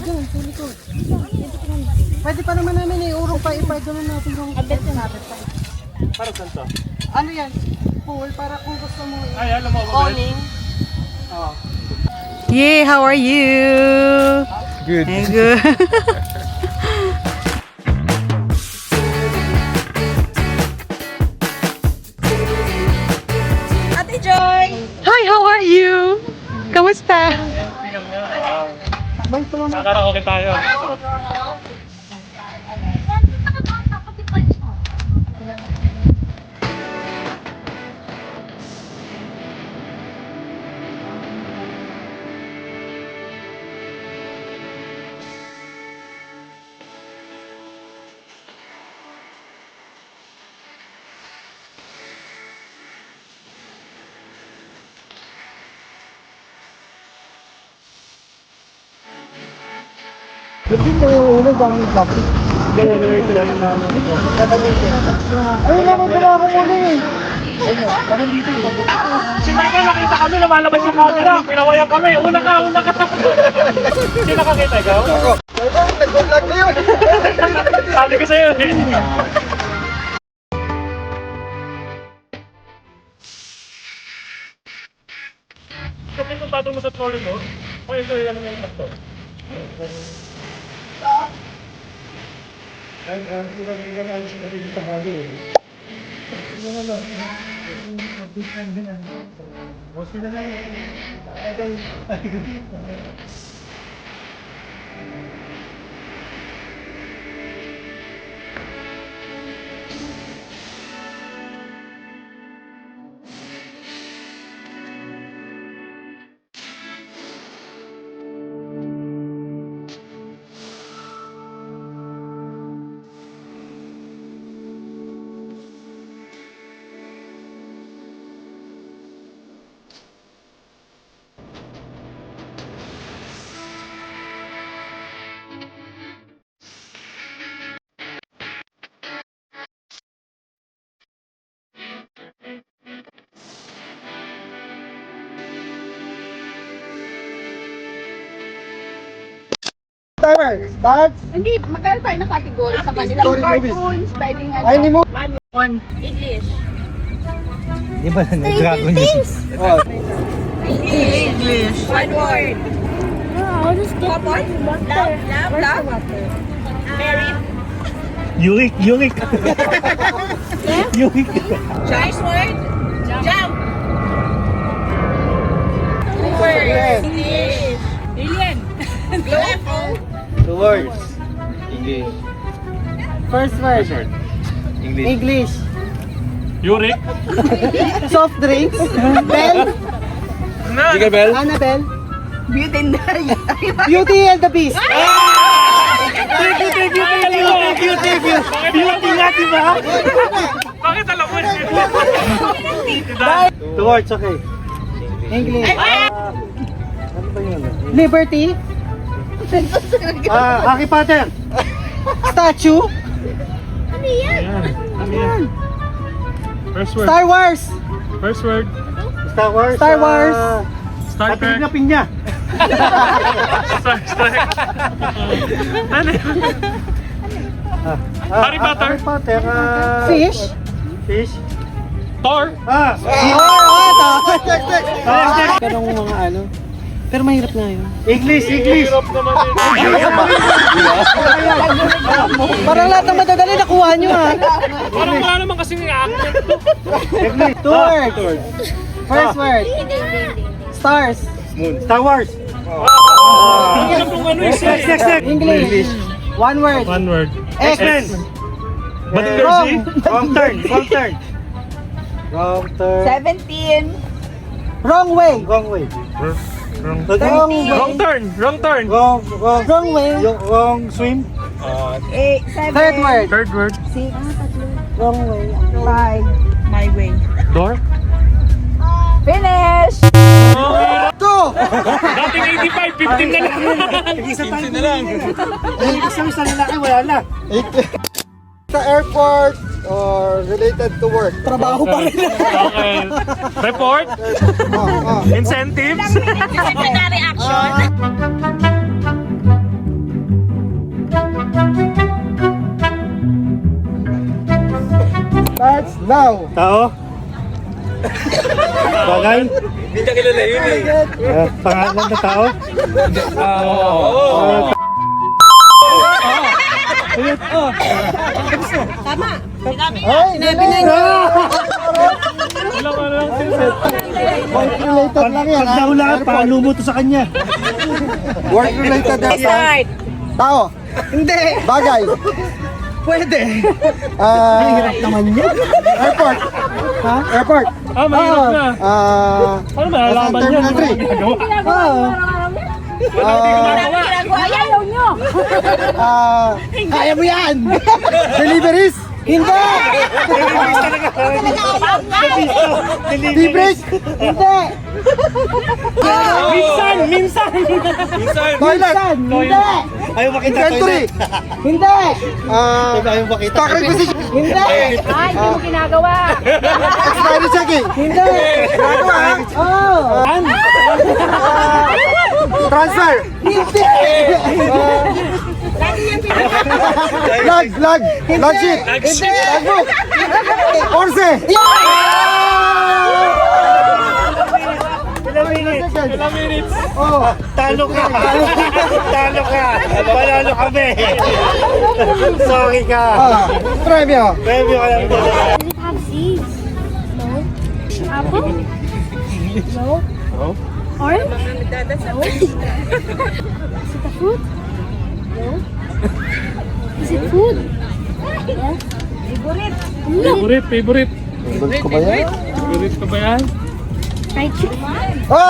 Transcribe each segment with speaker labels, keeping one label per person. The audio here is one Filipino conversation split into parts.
Speaker 1: dyan, sa likod. Pwede pa naman namin urong pa, ipa-doon natin yung abet natin pa.
Speaker 2: Para saan to?
Speaker 1: Ano yan? Pool, para kung gusto mo
Speaker 2: Ay, alam mo ba?
Speaker 1: owning.
Speaker 2: Oo.
Speaker 3: Yay, how are you?
Speaker 2: Good.
Speaker 3: Good.
Speaker 4: Ate Joy!
Speaker 3: Hi, how are you? Kamusta?
Speaker 2: Nakaraoke tayo.
Speaker 1: Hindi mo yung ulo bang plastic? Ay, nakita ako muli eh.
Speaker 2: Si Michael, nakita kami, lumalabas yung camera. Pinawayan kami. Una ka. Sino nakakita, ikaw? Ako.
Speaker 1: Nag-vlog na yun.
Speaker 2: Sabi ko sa'yo eh. Kapag kung tatong mo sa trolley mo, kung ito yung ano yung takto. Ay, ang sinabi sa hali eh.
Speaker 1: Timer, start.
Speaker 4: Hindi, magkano tayo na category sa kanila?
Speaker 1: Story movies.
Speaker 4: Cartoons, pwedeng ano.
Speaker 1: Ay, hindi mo.
Speaker 4: English.
Speaker 2: Di ba nag-dragon yun?
Speaker 1: Oh,
Speaker 4: English. One word. Couple? Love. Married.
Speaker 2: Yurik. Yurik.
Speaker 4: Choice word. Jump. Two words. English. Alien. UFO.
Speaker 5: 2 words. English.
Speaker 1: first word.
Speaker 5: English.
Speaker 1: English.
Speaker 2: Yurik.
Speaker 1: Soft drinks. Bell.
Speaker 5: Jingle bell.
Speaker 1: Annabelle.
Speaker 4: Beauty and the
Speaker 1: Beauty and the Beast.
Speaker 2: Beauty nga, diba? Bakit alam mo?
Speaker 5: 2 words, okay.
Speaker 1: English.
Speaker 5: Ano ba yun?
Speaker 1: Liberty.
Speaker 5: Harry Potter.
Speaker 1: Statue.
Speaker 2: Ano yan? First word.
Speaker 1: Star Wars.
Speaker 2: First word.
Speaker 5: Star Wars.
Speaker 1: Star Wars.
Speaker 2: Star Trek.
Speaker 5: Pinya.
Speaker 2: Star Trek. Ano yun? Harry Potter.
Speaker 5: Harry Potter.
Speaker 1: Fish.
Speaker 5: Fish.
Speaker 2: Thor.
Speaker 1: Ganong mga ano. Pero mahirap na yun.
Speaker 5: English.
Speaker 2: Hirap naman yun.
Speaker 1: Parang lahat ng madadali nakuha nyo ha.
Speaker 2: Parang wala naman kasing actor.
Speaker 5: English.
Speaker 1: Two words. First word. Stars.
Speaker 5: Moon. Star Wars.
Speaker 2: Ang hirap kung ano isa eh.
Speaker 5: Next.
Speaker 1: English. One word.
Speaker 2: One word.
Speaker 5: X-Men.
Speaker 2: Ba't
Speaker 1: Wrong.
Speaker 2: Jersey?
Speaker 5: Wrong turn.
Speaker 4: 17.
Speaker 1: Wrong way.
Speaker 5: Wrong way.
Speaker 2: Wrong
Speaker 1: Wrong
Speaker 2: turn.
Speaker 1: Wrong way.
Speaker 5: Wrong swim.
Speaker 4: 7.
Speaker 1: Third word.
Speaker 2: Third word.
Speaker 4: 6.
Speaker 1: Wrong way.
Speaker 4: 5. My way.
Speaker 2: Door.
Speaker 4: Finish!
Speaker 1: Two.
Speaker 2: Dating 85, 15 na lang.
Speaker 5: Isa tayo. Isa lalaki, wala na.
Speaker 1: Sa airport or related to work. Trabaho pa rin.
Speaker 2: Okay. Report. Incentives.
Speaker 4: Disciplinary action.
Speaker 1: Now.
Speaker 5: Tao? Bagay?
Speaker 2: Hindi ka kilala yun eh.
Speaker 5: Pangalan na tao?
Speaker 1: Ay, sinabi na yun.
Speaker 2: Alam mo lang, Vincent.
Speaker 1: Work related lang yan.
Speaker 5: Pag nahulaan, paano mo to sa kanya?
Speaker 1: Work related yan.
Speaker 4: Start.
Speaker 1: Tao.
Speaker 4: Hindi.
Speaker 1: Bagay.
Speaker 4: Pwede.
Speaker 1: Hirap naman yun. Airport. Ha? Airport.
Speaker 2: Ah, mahirap na. Ano malalaman
Speaker 1: Nasa
Speaker 2: yan?
Speaker 1: country.
Speaker 4: Ayaw nyo.
Speaker 1: Kaya mo yan. Deliveries. Hindi. Deliveries. Hindi.
Speaker 2: Minsan!
Speaker 1: Toilet. Hindi.
Speaker 5: Ayaw makita
Speaker 1: Inventory. Hindi.
Speaker 5: Ayaw makita.
Speaker 1: Stock requisition. Hindi.
Speaker 4: Ay, hindi mo ginagawa.
Speaker 1: Expiry checking. Hindi. Ginagawa. Oh. Transfer. Hindi. Lag sheet. Hindi. Logbook. Orse.
Speaker 2: Ilang minutes?
Speaker 1: Oh.
Speaker 5: Talo ka! Talo ka! Panalo kami! Sorry ka!
Speaker 1: Premyo.
Speaker 5: Premyo ka lang dito.
Speaker 6: Does it have seeds? No. Apple? No.
Speaker 5: No.
Speaker 6: Orange? No. Is it a fruit? No. Is it food? Yes. No.
Speaker 2: Favorite.
Speaker 1: Favorite ko ba yan?
Speaker 2: Favorite ko ba yan?
Speaker 6: Fried chicken?
Speaker 1: Oh!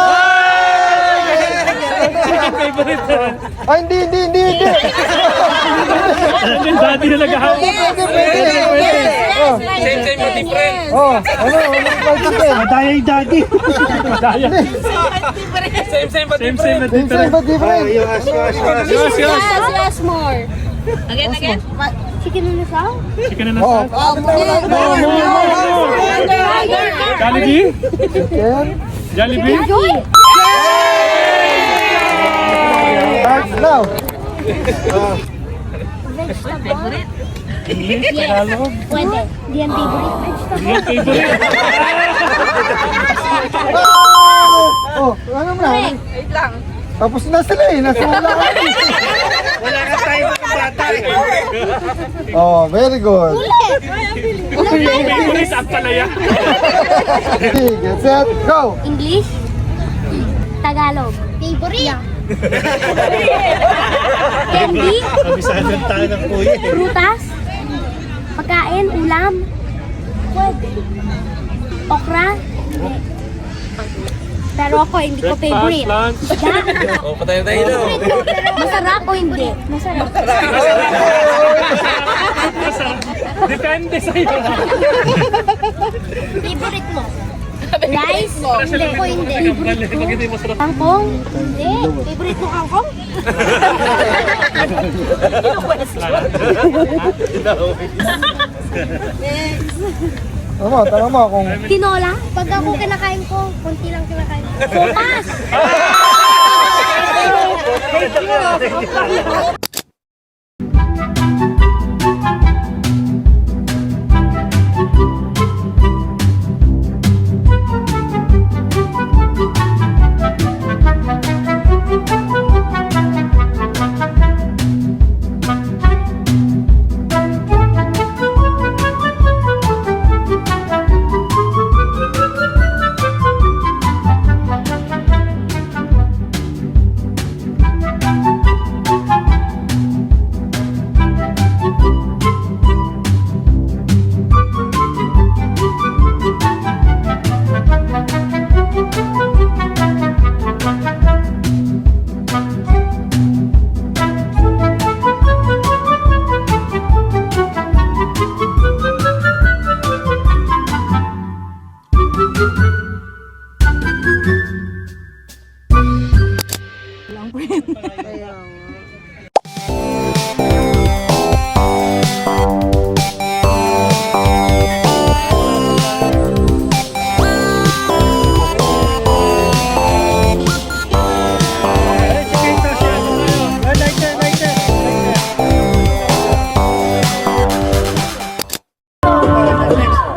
Speaker 2: Favorite.
Speaker 1: Ay, hindi.
Speaker 2: Yung daddy na nag-ahawak.
Speaker 1: Pwede. Oh.
Speaker 2: Same but different.
Speaker 1: Oh, ano fried chicken?
Speaker 5: Madaya yung daddy!
Speaker 2: Daya. Same but
Speaker 1: Same
Speaker 2: different.
Speaker 1: but different.
Speaker 5: Yung asko.
Speaker 6: Yes, more. Again? Chicken on the song?
Speaker 2: Chicken na
Speaker 1: Oh.
Speaker 2: Jollibee?
Speaker 1: Chicken.
Speaker 2: Jollibee?
Speaker 6: Enjoy!
Speaker 1: Starts now.
Speaker 6: Vegetable?
Speaker 2: English?
Speaker 6: Yes.
Speaker 2: Tagalog?
Speaker 6: Pwede. Di ang favorite vegetable.
Speaker 2: Yung favorite.
Speaker 1: Oh, ano mo na?
Speaker 4: Wait lang.
Speaker 1: Tapos na sila eh. Nasa wala kami.
Speaker 5: Wala ka tayo mga bata eh!
Speaker 1: Oh, very good.
Speaker 2: Yung favorite at palaya.
Speaker 1: Get set, go.
Speaker 6: English? Tagalog. Favorite? Yeah. Candy?
Speaker 5: Kabisahan tayo ng kuya eh.
Speaker 6: Prutas? Pagkain? Ulam? Pwede. Okra? Hindi. Pero ako, hindi ko favorite.
Speaker 2: Lunch.
Speaker 6: Yeah.
Speaker 2: Oh, patay tayo daw.
Speaker 6: Masarap o hindi? Masarap.
Speaker 2: Depende sa'yo.
Speaker 6: Favorite mo? Rice? Hindi ko hindi. Favorite
Speaker 2: Pag hindi
Speaker 6: mo?
Speaker 2: masarap.
Speaker 6: Kangkong? Hindi. Favorite mo kangkong?
Speaker 1: Tama mo kung...
Speaker 6: Tinola? Pag ako kinakain ko, konti lang kinakain ko. Sopas!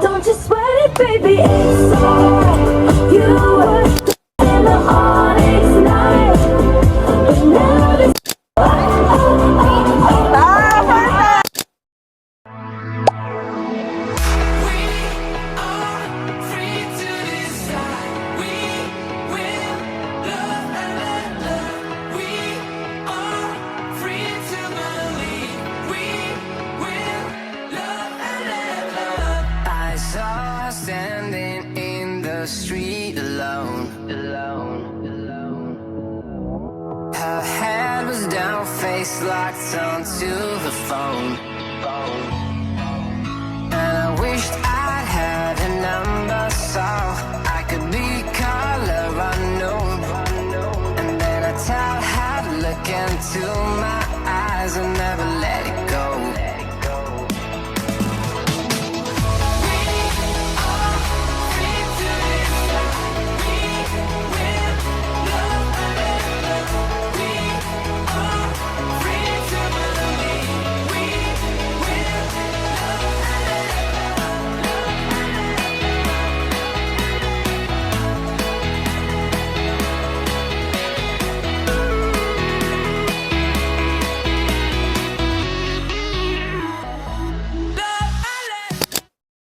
Speaker 6: Don't you
Speaker 7: your face locked onto the phone. And I wished I had a number so I could be color unknown. And then I tell her to look into my eyes and never let it go.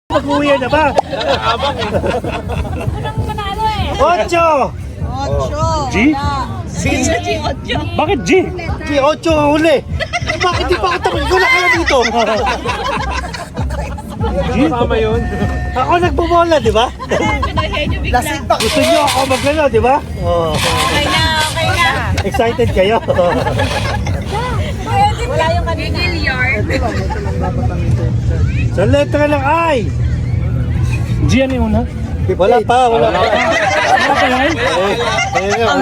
Speaker 5: Mag-uwi na ba?
Speaker 6: Unang manalo eh.
Speaker 5: 8!
Speaker 1: Ocho.
Speaker 2: G? Bakit G?
Speaker 5: G, 8 ang huli. Bakit di pa ako tapos? Wala ka na dito.
Speaker 2: G? Tama yun.
Speaker 5: Ako nagbobola, di ba?
Speaker 1: Lasing pa.
Speaker 5: Gusto niyo ako maglaro, di ba? Oh.
Speaker 4: Okay na.
Speaker 5: Excited kayo?
Speaker 4: Pwede pala yung kanina. Yard.
Speaker 5: Sa letra ng I.
Speaker 2: G ano yung una?
Speaker 5: Wala pa.
Speaker 2: Ano pa yan?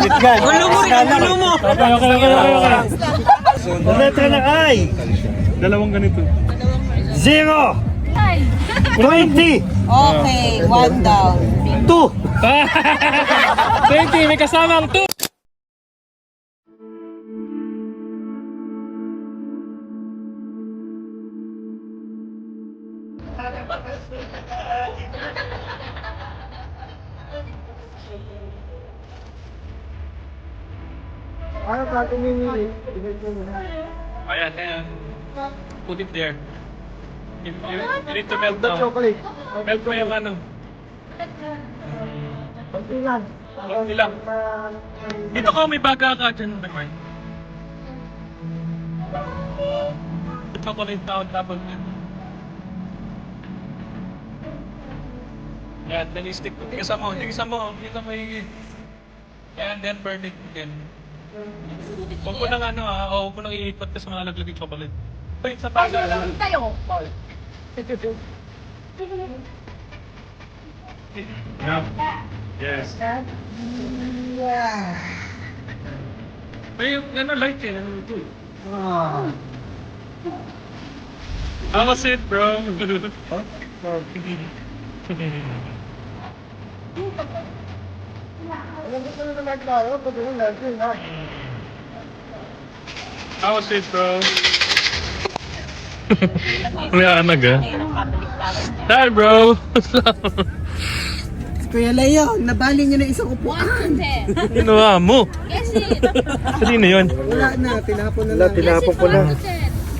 Speaker 5: Ulit ka.
Speaker 2: Okay.
Speaker 5: Sa letra ng I.
Speaker 2: Dalawang ganito.
Speaker 5: 0. 20.
Speaker 1: Okay, 1 down.
Speaker 5: 2.
Speaker 2: 20, may kasamang 2.
Speaker 5: Ano ka tumingin?
Speaker 2: Ayan. Put it there. You need to melt now.
Speaker 5: Chocolate.
Speaker 2: Melt mo yung ano.
Speaker 5: Konti lang.
Speaker 2: Konti lang. Dito ka, may baga ka dyan. Ito ko rin taon tapos. Yan, then stick mo. Tigisa mo yung... Yan, then burn it again. Huwag mo nang ano huwag mo nang iipot kasi malalaglag yung chocolate. Ito yung sa baga lang.
Speaker 6: Tayo.
Speaker 2: Yeah. Yes. May yung ano light eh. How was it, bro? How was it, bro? Wala ka Hi, bro!
Speaker 1: Kuya Leo, nabali niyo na isang upuan.
Speaker 2: Ginawa mo?
Speaker 6: Guess it.
Speaker 2: Kanina yun.
Speaker 1: Wala na, tinapon na
Speaker 5: Wala,
Speaker 1: lang.
Speaker 5: tinapon ko na.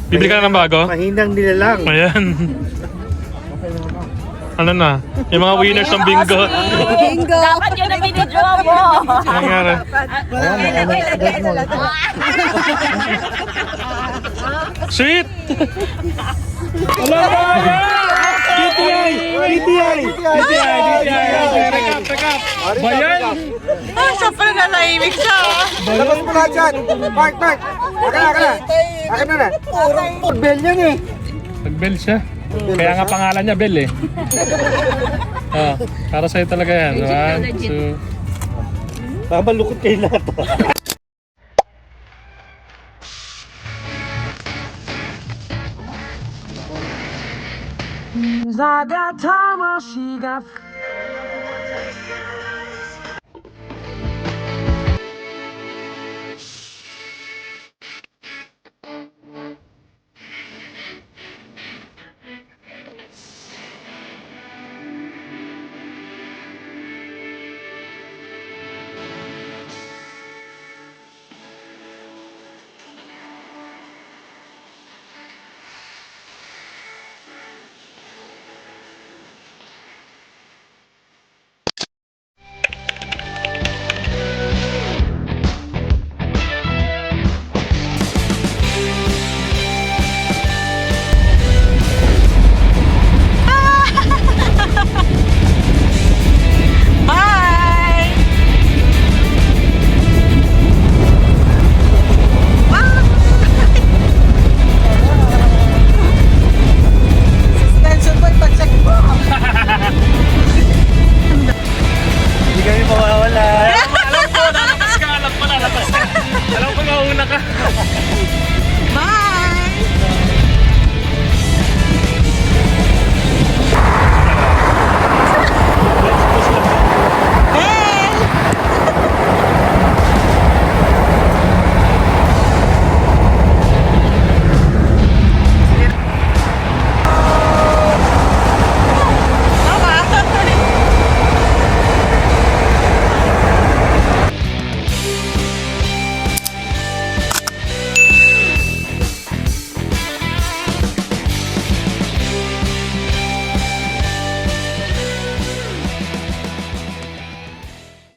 Speaker 2: Bibili ka na ng bago?
Speaker 5: Mahinang nilalang.
Speaker 2: Ayan. Ano na? Yung mga winners ng bingo.
Speaker 1: Bingo!
Speaker 4: Dapat yun na binidyo mo.
Speaker 2: Ano nangyari? Sweet! Wala ba?
Speaker 5: DTI! DTI!
Speaker 2: Pick up! Bayan!
Speaker 3: Siyempre nalaimik siya.
Speaker 5: Labas mo lahat dyan! Mark! Akin na! Purong bell yan eh!
Speaker 2: Nag-bell siya. Kaya nga pangalan niya Bell eh. Para sa'yo talaga yan. 1, 2...
Speaker 5: Baka malukot kayo lahat.
Speaker 8: I got time while she got